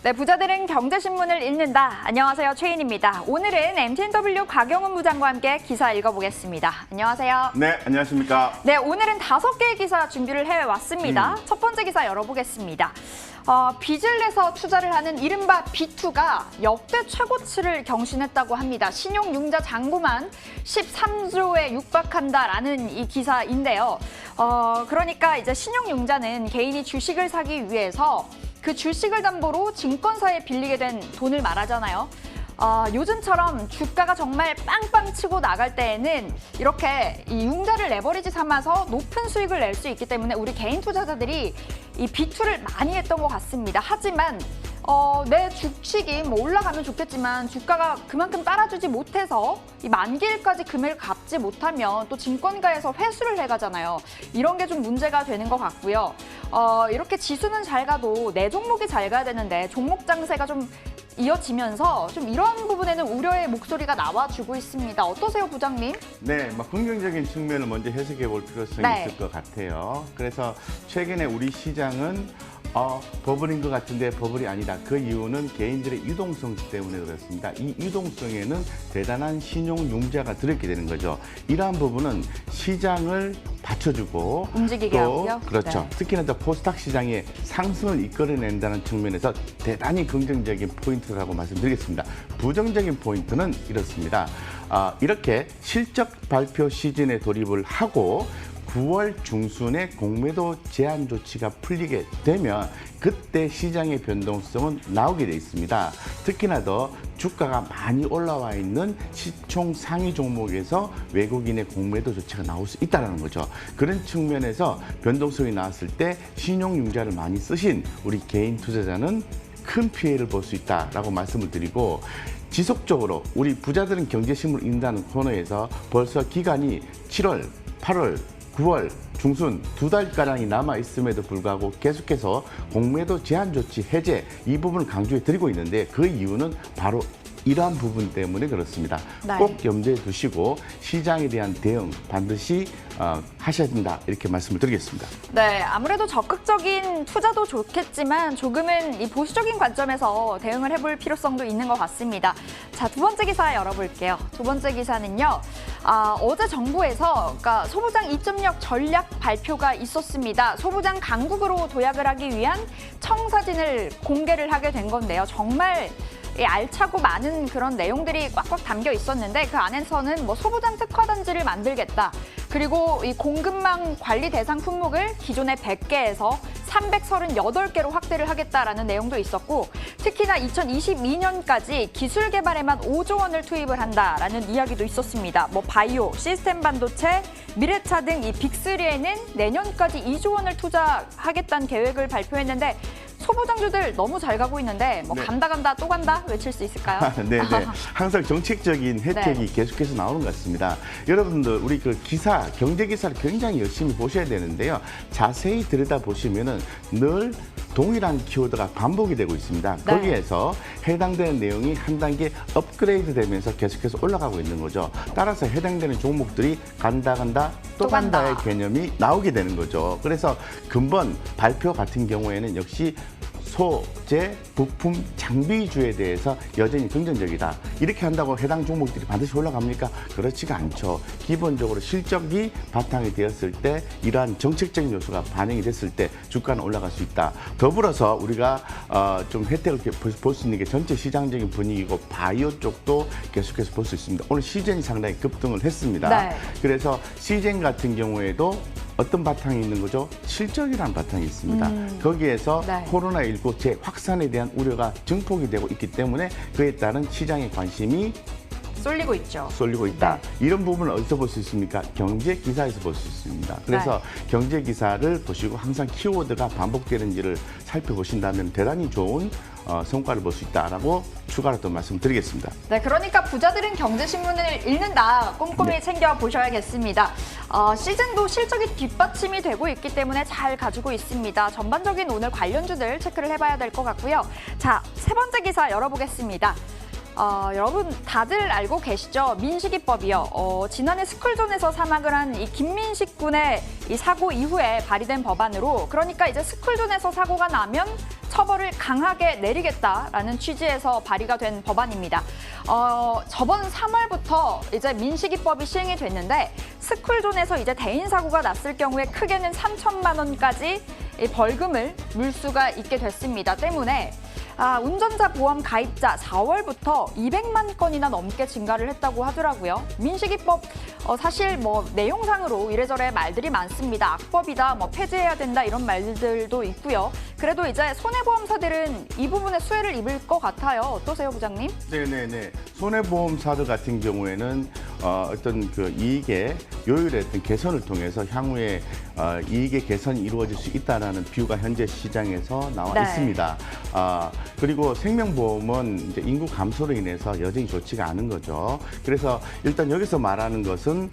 네, 부자들은 경제신문을 읽는다. 안녕하세요, 최인입니다. 오늘은 MTNW 곽영훈 부장과 함께 기사 읽어보겠습니다. 안녕하세요. 네, 안녕하십니까. 네, 오늘은 5개의 기사 준비를 해왔습니다. 첫 번째 기사 열어보겠습니다. 빚을 내서 투자를 하는 이른바 B2가 역대 최고치를 경신했다고 합니다. 신용융자 잔고만 13조에 육박한다라는 이 기사인데요. 그러니까 이제 신용융자는 개인이 주식을 사기 위해서 그 주식을 담보로 증권사에 빌리게 된 돈을 말하잖아요. 요즘처럼 주가가 정말 빵빵 치고 나갈 때에는 이렇게 이 융자를 레버리지 삼아서 높은 수익을 낼 수 있기 때문에 우리 개인 투자자들이 이 B2를 많이 했던 것 같습니다. 하지만 내 주식이 뭐 올라가면 좋겠지만 주가가 그만큼 따라주지 못해서 이 만기일까지 금액을 갚지 못하면 또 증권가에서 회수를 해가잖아요. 이런 게 좀 문제가 되는 것 같고요. 이렇게 지수는 잘 가도 내 종목이 잘 가야 되는데 종목 장세가 좀 이어지면서 좀 이런 부분에는 우려의 목소리가 나와주고 있습니다. 어떠세요, 부장님? 네, 긍정적인 측면을 먼저 해석해 볼 필요성이 있을 것 같아요. 그래서 최근에 우리 시장은 버블인 것 같은데 버블이 아니다. 그 이유는 개인들의 유동성 때문에 그렇습니다. 이 유동성에는 대단한 신용융자가 들어있게 되는 거죠. 이러한 부분은 시장을 받쳐주고 움직이게 하고요. 그렇죠. 네. 특히나 포스닥 시장의 상승을 이끌어낸다는 측면에서 대단히 긍정적인 포인트라고 말씀드리겠습니다. 부정적인 포인트는 이렇습니다. 이렇게 실적 발표 시즌에 돌입을 하고 9월 중순에 공매도 제한 조치가 풀리게 되면 그때 시장의 변동성은 나오게 돼 있습니다. 특히나 더 주가가 많이 올라와 있는 시총 상위 종목에서 외국인의 공매도 조치가 나올 수 있다는 거죠. 그런 측면에서 변동성이 나왔을 때 신용융자를 많이 쓰신 우리 개인 투자자는 큰 피해를 볼 수 있다라고 말씀을 드리고, 지속적으로 우리 부자들은 경제신문을 읽는다는 코너에서 벌써 기간이 7월, 8월, 9월 중순 2달가량이 남아있음에도 불구하고 계속해서 공매도 제한 조치 해제 이 부분을 강조해 드리고 있는데 그 이유는 바로 이러한 부분 때문에 그렇습니다. 네. 꼭 염두에 두시고 시장에 대한 대응 반드시 하셔야 된다, 이렇게 말씀을 드리겠습니다. 네, 아무래도 적극적인 투자도 좋겠지만 조금은 이 보수적인 관점에서 대응을 해볼 필요성도 있는 것 같습니다. 자, 두 번째 기사 열어볼게요. 두 번째 기사는요. 어제 정부에서 그러니까 소부장 2.0 전략 발표가 있었습니다. 소부장 강국으로 도약을 하기 위한 청사진을 공개를 하게 된 건데요. 정말 알차고 많은 그런 내용들이 꽉꽉 담겨 있었는데 그 안에서는 뭐 소부장 특화단지를 만들겠다. 그리고 이 공급망 관리 대상 품목을 기존의 100개에서 338개로 확대를 하겠다라는 내용도 있었고, 특히나 2022년까지 기술 개발에만 5조 원을 투입을 한다라는 이야기도 있었습니다. 뭐 바이오, 시스템 반도체, 미래차 등 이 빅3에는 내년까지 2조 원을 투자하겠다는 계획을 발표했는데 소부장주들 너무 잘 가고 있는데 뭐 네. 간다 또 간다 외칠 수 있을까요? 네. 항상 정책적인 혜택이 계속해서 나오는 것 같습니다. 여러분들 우리 그 기사, 경제 기사를 굉장히 열심히 보셔야 되는데요. 자세히 들여다보시면은 늘 동일한 키워드가 반복이 되고 있습니다. 네. 거기에서 해당되는 내용이 한 단계 업그레이드 되면서 계속해서 올라가고 있는 거죠. 따라서 해당되는 종목들이 간다 또 간다의 개념이 나오게 되는 거죠. 그래서 근본 발표 같은 경우에는 역시 소재, 부품, 장비주에 대해서 여전히 긍정적이다. 이렇게 한다고 해당 종목들이 반드시 올라갑니까? 그렇지가 않죠. 기본적으로 실적이 바탕이 되었을 때 이러한 정책적인 요소가 반영이 됐을 때 주가는 올라갈 수 있다. 더불어서 우리가 좀 혜택을 볼 수 있는 게 전체 시장적인 분위기고 바이오 쪽도 계속해서 볼 수 있습니다. 오늘 시젠이 상당히 급등을 했습니다. 네. 그래서 시젠 같은 경우에도 어떤 바탕이 있는 거죠? 실적이라는 바탕이 있습니다. 거기에서 네. 코로나19 재확산에 대한 우려가 증폭이 되고 있기 때문에 그에 따른 시장의 관심이 쏠리고 있죠. 쏠리고 있다. 이런 부분을 어디서 볼 수 있습니까? 경제 기사에서 볼 수 있습니다. 그래서 경제 기사를 보시고 항상 키워드가 반복되는지를 살펴보신다면 대단히 좋은 성과를 볼 수 있다라고 추가로 또 말씀드리겠습니다. 네, 그러니까 부자들은 경제신문을 읽는다. 꼼꼼히 챙겨보셔야겠습니다. 시즌도 실적이 뒷받침이 되고 있기 때문에 잘 가지고 있습니다. 전반적인 오늘 관련주들 체크를 해봐야 될 것 같고요. 자, 세 번째 기사 열어보겠습니다. 여러분 다들 알고 계시죠? 민식이법이요. 지난해 스쿨존에서 사망을 한 이 김민식 군의 이 사고 이후에 발의된 법안으로, 그러니까 이제 스쿨존에서 사고가 나면 처벌을 강하게 내리겠다라는 취지에서 발의가 된 법안입니다. 저번 3월부터 이제 민식이법이 시행이 됐는데, 스쿨존에서 이제 대인 사고가 났을 경우에 크게는 3천만 원까지 이 벌금을 물 수가 있게 됐습니다. 때문에 운전자 보험 가입자 4월부터 200만 건이나 넘게 증가를 했다고 하더라고요. 민식이법 사실 뭐 내용상으로 이래저래 말들이 많습니다. 악법이다, 뭐 폐지해야 된다 이런 말들도 있고요. 그래도 이제 손해보험사들은 이 부분에 수혜를 입을 것 같아요. 어떠세요, 부장님? 네네네. 손해보험사들 같은 경우에는 어떤 그 이익의 요율의 어떤 개선을 통해서 향후에 이익의 개선이 이루어질 수 있다는 비유가 현재 시장에서 나와 네. 있습니다. 그리고 생명보험은 이제 인구 감소로 인해서 여전히 좋지가 않은 거죠. 그래서 일단 여기서 말하는 것은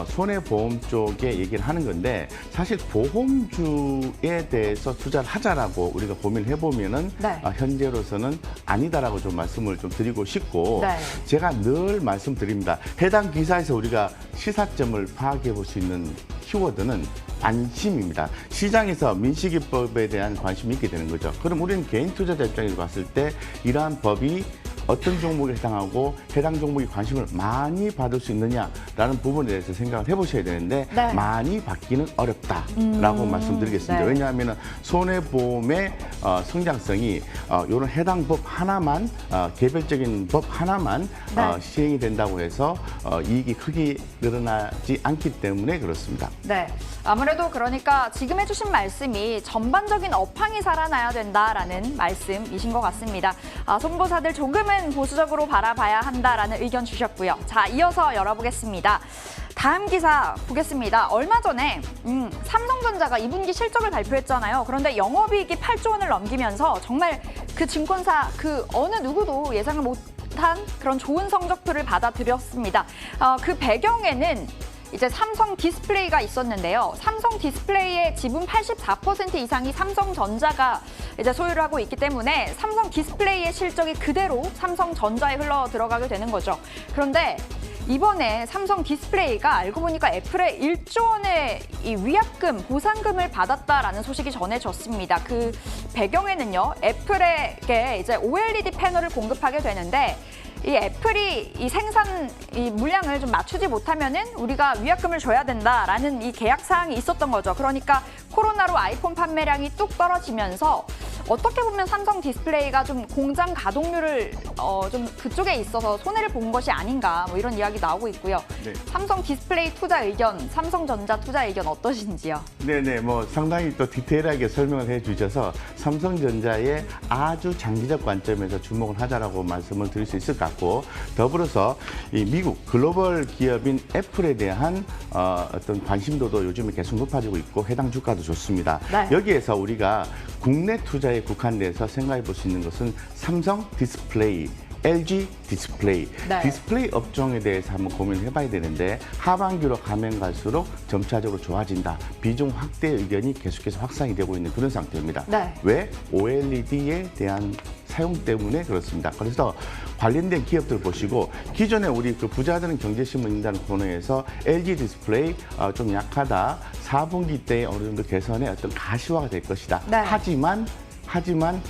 손해보험 쪽에 얘기를 하는 건데, 사실 보험주에 대해서 투자를 하자라고 우리가 고민을 해보면은 네. 현재로서는 아니다라고 좀 말씀을 좀 드리고 싶고, 네. 제가 늘 말씀드립니다. 해당 기사에서 우리가 시사점을 파악해 볼 수 있는 키워드는 관심입니다. 시장에서 민식이법에 대한 관심이 있게 되는 거죠. 그럼 우리는 개인 투자자 입장에서 봤을 때 이러한 법이 어떤 종목에 해당하고 해당 종목이 관심을 많이 받을 수 있느냐라는 부분에 대해서 생각을 해보셔야 되는데, 네. 많이 받기는 어렵다라고 말씀드리겠습니다. 네. 왜냐하면 손해보험의 성장성이 이런 해당 법 하나만, 개별적인 법 하나만 네. 시행이 된다고 해서 이익이 크게 늘어나지 않기 때문에 그렇습니다. 네, 아무래도 그러니까 지금 해주신 말씀이 전반적인 업황이 살아나야 된다라는 말씀이신 것 같습니다. 손보사들 조금은 보수적으로 바라봐야 한다라는 의견 주셨고요. 자, 이어서 열어보겠습니다. 다음 기사 보겠습니다. 얼마 전에 삼성전자가 2분기 실적을 발표했잖아요. 그런데 영업이익이 8조 원을 넘기면서 정말 그 증권사 그 어느 누구도 예상을 못한 그런 좋은 성적표를 받아들였습니다. 그 배경에는 이제 삼성 디스플레이가 있었는데요. 삼성 디스플레이의 지분 84% 이상이 삼성전자가 이제 소유를 하고 있기 때문에 삼성 디스플레이의 실적이 그대로 삼성전자에 흘러 들어가게 되는 거죠. 그런데 이번에 삼성 디스플레이가 알고 보니까 애플에 1조 원의 이 위약금, 보상금을 받았다라는 소식이 전해졌습니다. 그 배경에는요, 애플에게 이제 OLED 패널을 공급하게 되는데, 이 애플이 이 생산 이 물량을 좀 맞추지 못하면은 우리가 위약금을 줘야 된다라는 이 계약 사항이 있었던 거죠. 그러니까 코로나로 아이폰 판매량이 뚝 떨어지면서 어떻게 보면 삼성 디스플레이가 좀 공장 가동률을 좀 그쪽에 있어서 손해를 본 것이 아닌가, 뭐 이런 이야기 나오고 있고요. 네. 삼성 디스플레이 투자 의견, 삼성전자 투자 의견 어떠신지요? 네네, 뭐 상당히 또 디테일하게 설명을 해주셔서 삼성전자의 아주 장기적 관점에서 주목을 하자라고 말씀을 드릴 수 있을 것 같고, 더불어서 이 미국 글로벌 기업인 애플에 대한 어떤 관심도도 요즘에 계속 높아지고 있고 해당 주가도 좋습니다. 네. 여기에서 우리가 국내 투자에 국한돼서 생각해 볼 수 있는 것은 삼성 디스플레이, LG 디스플레이, 네. 디스플레이 업종에 대해서 한번 고민을 해봐야 되는데, 하반기로 가면 갈수록 점차적으로 좋아진다. 비중 확대 의견이 계속해서 확산이 되고 있는 그런 상태입니다. 네. 왜? OLED에 대한 사용 때문에 그렇습니다. 그래서 관련된 기업들 보시고, 기존에 우리 그 부자들은 경제신문이라는 코너에서 LG 디스플레이 좀 약하다, 4분기 때 어느 정도 개선의 어떤 가시화가 될 것이다. 네. 하지만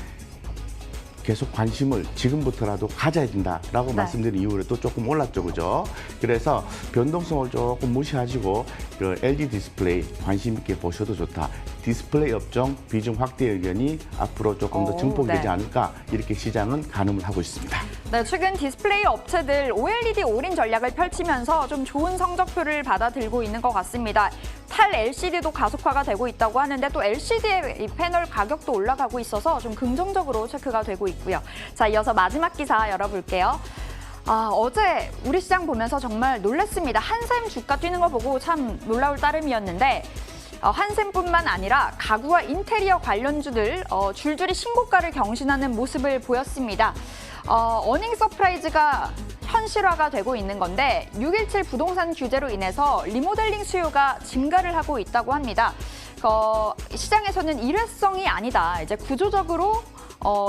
계속 관심을 지금부터라도 가져야 된다라고 네. 말씀드린 이후에 또 조금 올랐죠, 그죠? 그래서 변동성을 조금 무시하시고 그 LG 디스플레이 관심 있게 보셔도 좋다. 디스플레이 업종 비중 확대 의견이 앞으로 조금 더 증폭되지 네. 않을까, 이렇게 시장은 가늠을 하고 있습니다. 네, 최근 디스플레이 업체들 OLED 올인 전략을 펼치면서 좀 좋은 성적표를 받아들고 있는 것 같습니다. 탈 LCD도 가속화가 되고 있다고 하는데, 또 LCD의 이 패널 가격도 올라가고 있어서 좀 긍정적으로 체크가 되고 있고요. 자, 이어서 마지막 기사 열어볼게요. 어제 우리 시장 보면서 정말 놀랐습니다. 한샘 주가 뛰는 거 보고 참 놀라울 따름이었는데, 한샘뿐만 아니라 가구와 인테리어 관련주들 줄줄이 신고가를 경신하는 모습을 보였습니다. 어닝 서프라이즈가 현실화가 되고 있는 건데, 6.17 부동산 규제로 인해서 리모델링 수요가 증가를 하고 있다고 합니다. 시장에서는 일회성이 아니다, 이제 구조적으로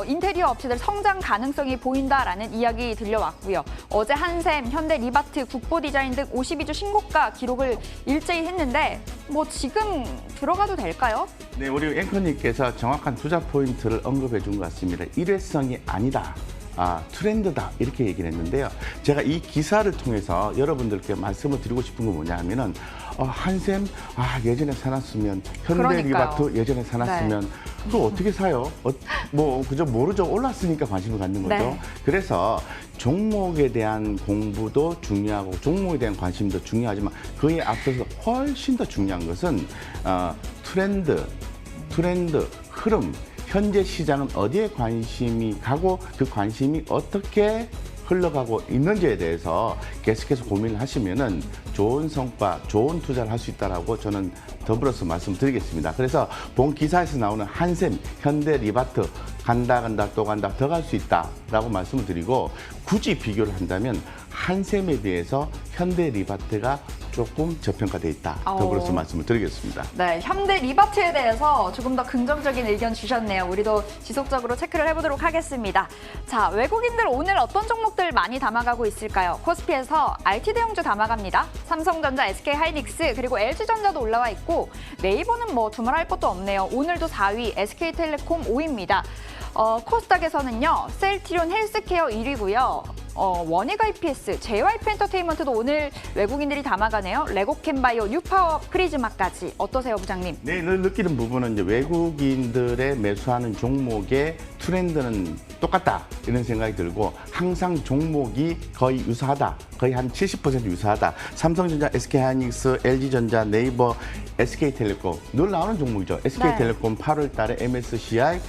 인테리어 업체들 성장 가능성이 보인다라는 이야기 들려왔고요. 어제 한샘, 현대 리바트, 국보 디자인 등 52주 신고가 기록을 일제히 했는데 뭐 지금 들어가도 될까요? 네, 우리 앵커님께서 정확한 투자 포인트를 언급해 준 것 같습니다. 일회성이 아니다. 트렌드다 이렇게 얘기를 했는데요. 제가 이 기사를 통해서 여러분들께 말씀을 드리고 싶은 건 뭐냐 하면은 한샘 예전에 사놨으면 현대 그러니까요. 리바트 예전에 사놨으면 또 어떻게 사요? 뭐 그저 모르죠. 올랐으니까 관심을 갖는 거죠. 네. 그래서 종목에 대한 공부도 중요하고 종목에 대한 관심도 중요하지만 그에 앞서서 훨씬 더 중요한 것은 트렌드, 흐름, 현재 시장은 어디에 관심이 가고 그 관심이 어떻게 흘러가고 있는지에 대해서 계속해서 고민을 하시면은 좋은 성과, 좋은 투자를 할 수 있다라고 저는 더불어서 말씀드리겠습니다. 그래서 본 기사에서 나오는 한샘, 현대 리바트 간다 또 간다 더 갈 수 있다라고 말씀을 드리고 굳이 비교를 한다면 한샘에 비해서 현대 리바트가 조금 저평가돼 있다. 더불어서 말씀을 드리겠습니다. 네, 현대 리바트에 대해서 조금 더 긍정적인 의견 주셨네요. 우리도 지속적으로 체크를 해보도록 하겠습니다. 자, 외국인들 오늘 어떤 종목들 많이 담아가고 있을까요? 코스피에서 RT 대형주 담아갑니다. 삼성전자, SK하이닉스 그리고 LG전자도 올라와 있고 네이버는 뭐 두말할 것도 없네요. 오늘도 4위, SK텔레콤 5위입니다. 코스닥에서는요, 셀트리온 헬스케어 1위고요. 원익 IPS, JYP 엔터테인먼트도 오늘 외국인들이 담아가네요. 레고캠바이오, 뉴파워, 프리즈마까지. 어떠세요, 부장님? 네, 늘 느끼는 부분은 이제 외국인들의 매수하는 종목의 트렌드는 똑같다 이런 생각이 들고 항상 종목이 거의 유사하다. 거의 한 70% 유사하다. 삼성전자, SK하이닉스, LG전자, 네이버, SK텔레콤 늘 나오는 종목이죠. SK텔레콤 8월 달에 MSCI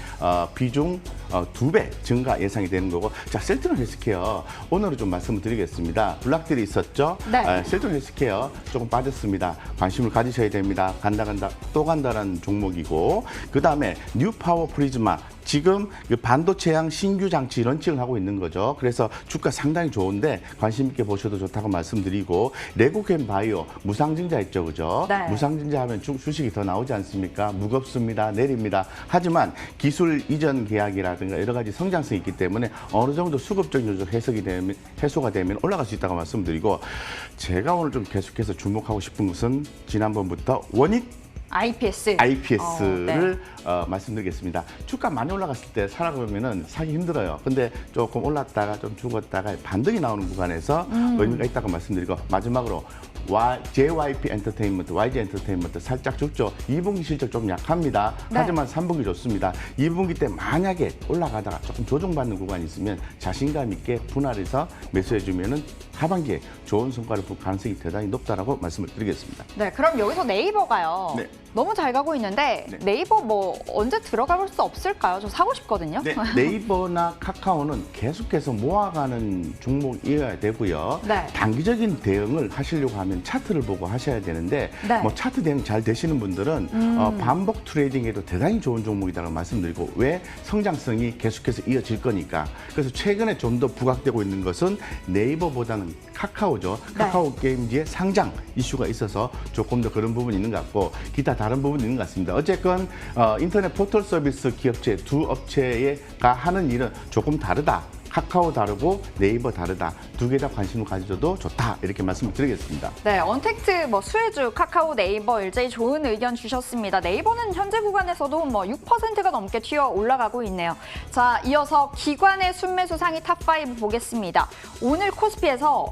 비중 2배 증가 예상이 되는 거고 자, 셀트리온 헬스케어 오늘은 좀 말씀을 드리겠습니다. 블락들이 있었죠. 네. 셀트리온 헬스케어 조금 빠졌습니다. 관심을 가지셔야 됩니다. 간다 또 간다라는 종목이고 그다음에 뉴파워 프리즈마 지금 반도체형 신규 장치 런칭을 하고 있는 거죠. 그래서 주가 상당히 좋은데 관심 있게 보셔도 좋다고 말씀드리고 레고캠바이오 무상증자 있죠, 그죠? 네. 무상증자 하면 주식이 더 나오지 않습니까? 무겁습니다, 내립니다. 하지만 기술 이전 계약이라든가 여러 가지 성장성이 있기 때문에 어느 정도 수급적 요소 해소가 되면 올라갈 수 있다고 말씀드리고 제가 오늘 좀 계속해서 주목하고 싶은 것은 지난번부터 원익 IPS를 말씀드리겠습니다. 주가 많이 올라갔을 때 살아보면은 사기 힘들어요. 근데 조금 올랐다가 좀 죽었다가 반등이 나오는 구간에서 의미가 있다고 말씀드리고 마지막으로 JYP 엔터테인먼트, YG 엔터테인먼트 살짝 죽죠. 2분기 실적 좀 약합니다. 네. 하지만 3분기 좋습니다. 2분기 때 만약에 올라가다가 조금 조정받는 구간이 있으면 자신감 있게 분할해서 매수해주면은 하반기에 좋은 성과를 볼 가능성이 대단히 높다라고 말씀을 드리겠습니다. 네, 그럼 여기서 네이버가요. 네. 너무 잘 가고 있는데 네. 네이버 뭐 언제 들어가 볼 수 없을까요? 저 사고 싶거든요. 네, 네이버나 카카오는 계속해서 모아가는 종목이어야 되고요. 네. 단기적인 대응을 하시려고 하면 차트를 보고 하셔야 되는데 네. 뭐 차트 대응 잘 되시는 분들은 반복 트레이딩에도 대단히 좋은 종목이라고 말씀드리고 왜 성장성이 계속해서 이어질 거니까. 그래서 최근에 좀 더 부각되고 있는 것은 네이버보다는 카카오죠. 네. 카카오 게임즈의 상장 이슈가 있어서 조금 더 그런 부분이 있는 것 같고 기타 다른 부분이 있는 것 같습니다. 어쨌건 인터넷 포털 서비스 기업체 두 업체가 하는 일은 조금 다르다. 카카오 다르고 네이버 다르다. 두 개 다 관심을 가져도 좋다. 이렇게 말씀을 드리겠습니다. 네, 언택트, 수혜주, 카카오, 네이버, LJ 좋은 의견 주셨습니다. 네이버는 현재 구간에서도 6%가 넘게 튀어 올라가고 있네요. 자, 이어서 기관의 순매수 상위 탑5 보겠습니다. 오늘 코스피에서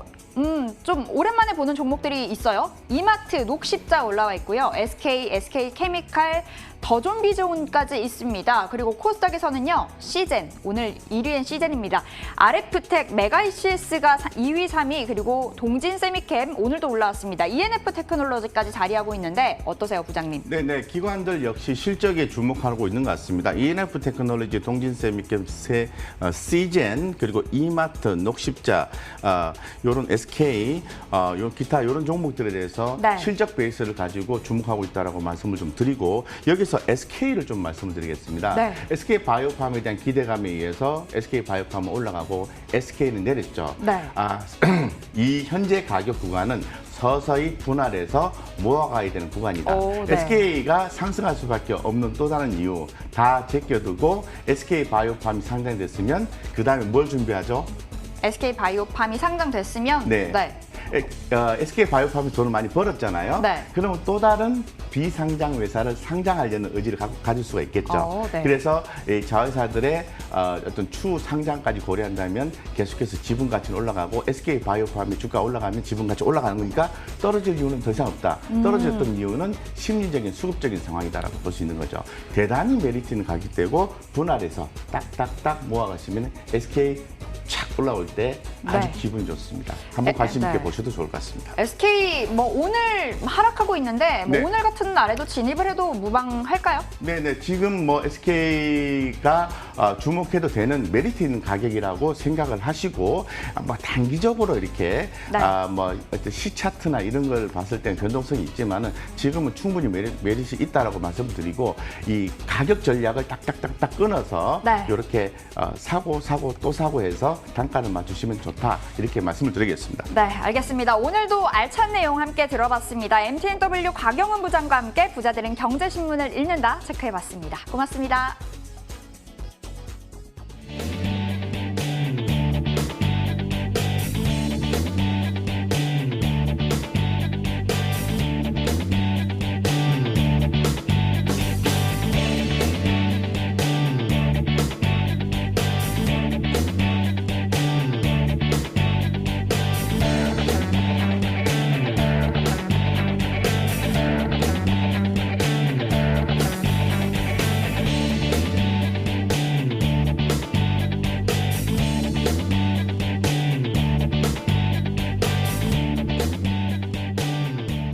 좀 오랜만에 보는 종목들이 있어요. 이마트, 녹십자 올라와 있고요. SK케미칼, 더존비존까지 있습니다. 그리고 코스닥에서는요. 시젠, 오늘 1위엔 시젠입니다. RF텍, 메가이시스가 2위, 3위, 그리고 동진세미캠 오늘도 올라왔습니다. ENF 테크놀로지까지 자리하고 있는데 어떠세요, 부장님? 네, 기관들 역시 실적에 주목하고 있는 것 같습니다. ENF 테크놀로지, 동진세미캠, 시젠, 그리고 이마트, 녹십자, 요런 SK, 기타 이런 종목들에 대해서 네. 실적 베이스를 가지고 주목하고 있다라고 말씀을 좀 드리고 여기서 이어서 SK를 좀 말씀을 드리겠습니다. 네. SK 바이오팜에 대한 기대감에 의해서 SK 바이오팜은 올라가고 SK는 내렸죠. 네. 이 현재 가격 구간은 서서히 분할해서 모아가야 되는 구간이다. 오, 네. SK가 상승할 수밖에 없는 또 다른 이유, 다 제껴두고 SK 바이오팜이 상장됐으면 그 다음에 뭘 준비하죠? SK 바이오팜이 상장됐으면 네. SK 바이오팜이 돈을 많이 벌었잖아요. 네. 그러면 또 다른 비상장 회사를 상장하려는 의지를 가질 수가 있겠죠. 네. 그래서 이 자회사들의 어떤 추후 상장까지 고려한다면 계속해서 지분 가치는 올라가고 SK 바이오팜의 주가 올라가면 지분 가치 올라가는 거니까 떨어질 이유는 더 이상 없다. 떨어졌던 이유는 심리적인 수급적인 상황이다라고 볼 수 있는 거죠. 대단히 메리트 있는 가격대고 분할해서 딱딱딱 모아가시면 SK 착 올라올 때 아주 네. 기분이 좋습니다. 한번 관심 있게 네. 보셔도 좋을 것 같습니다. SK 오늘 하락하고 있는데 네. 오늘 같은 날에도 진입을 해도 무방할까요? 네네, 지금 SK가 주목해도 되는 메리트 있는 가격이라고 생각을 하시고 단기적으로 이렇게 네. 어떤 C차트나 이런 걸 봤을 때는 변동성이 있지만은 지금은 충분히 메리트이 있다라고 말씀을 드리고 이 가격 전략을 딱딱딱딱 끊어서 네. 이렇게 사고 또 사고 해서 단가를 맞추시면 좋다 이렇게 말씀을 드리겠습니다. 네, 알겠습니다. 오늘도 알찬 내용 함께 들어봤습니다. MTNW 곽영은 부장과 함께 부자들은 경제신문을 읽는다 체크해봤습니다. 고맙습니다.